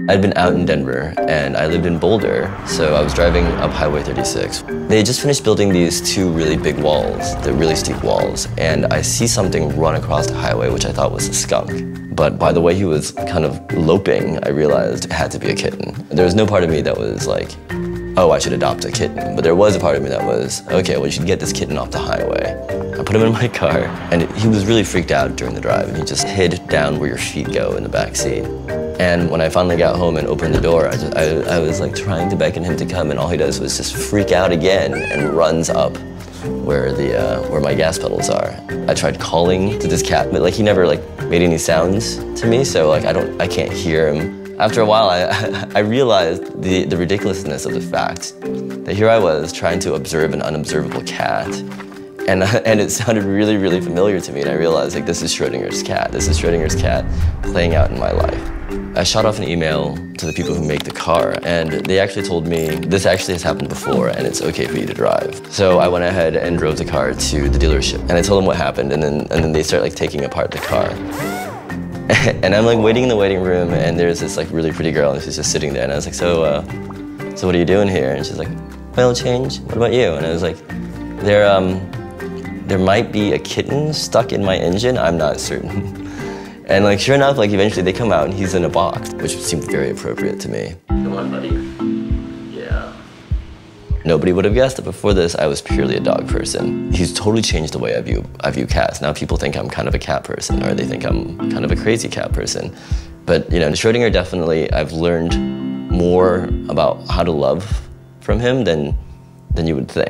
I'd been out in Denver and I lived in Boulder, so I was driving up Highway 36. They had just finished building these two really big walls, the really steep walls, and I see something run across the highway, which I thought was a skunk. But by the way he was kind of loping, I realized it had to be a kitten. There was no part of me that was like, oh, I should adopt a kitten. But there was a part of me that was, okay, well, you should get this kitten off the highway. I put him in my car, and he was really freaked out during the drive, and he just hid down where your feet go in the back seat. And when I finally got home and opened the door, I was like trying to beckon him to come, and all he does was just freak out again and runs up where my gas pedals are. I tried calling to this cat, but like he never like made any sounds to me, so like I can't hear him. After a while, I realized the ridiculousness of the fact that here I was trying to observe an unobservable cat, and it sounded really, really familiar to me, and I realized like this is Schrödinger's cat. This is Schrödinger's cat playing out in my life. I shot off an email to the people who make the car, and they actually told me this actually has happened before and it's okay for you to drive. So I went ahead and drove the car to the dealership, and I told them what happened, and then they start like taking apart the car. And I'm like waiting in the waiting room, and there's this like really pretty girl, and she's just sitting there, and I was like, so what are you doing here? And she's like, oil change, what about you? And I was like, there might be a kitten stuck in my engine, I'm not certain. And like sure enough, like eventually they come out and he's in a box, which seemed very appropriate to me. Come on, buddy. Yeah. Nobody would have guessed that before this I was purely a dog person. He's totally changed the way I view cats. Now people think I'm kind of a cat person, or they think I'm kind of a crazy cat person. But you know, Schrödinger definitely, I've learned more about how to love from him than you would think.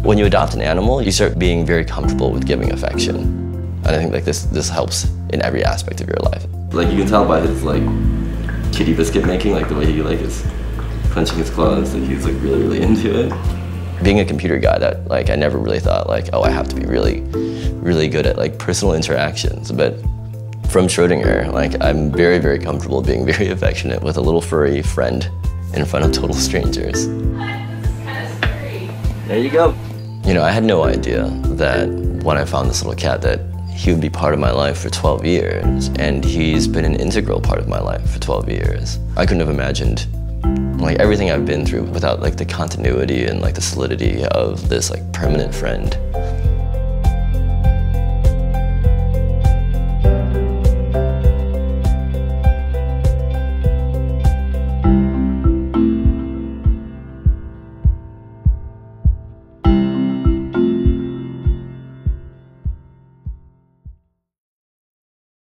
When you adopt an animal, you start being very comfortable with giving affection. And I think like this helps in every aspect of your life. Like you can tell by his like kitty biscuit making, like the way he like is clenching his claws, that he's like really, really into it. Being a computer guy, that like I never really thought like, oh, I have to be really, really good at like personal interactions. But from Schrödinger, like I'm very, very comfortable being very affectionate with a little furry friend in front of total strangers. This is kind of scary. There you go. You know, I had no idea that when I found this little cat that he would be part of my life for 12 years, and he's been an integral part of my life for 12 years. I couldn't have imagined like everything I've been through without like the continuity and like the solidity of this like permanent friend.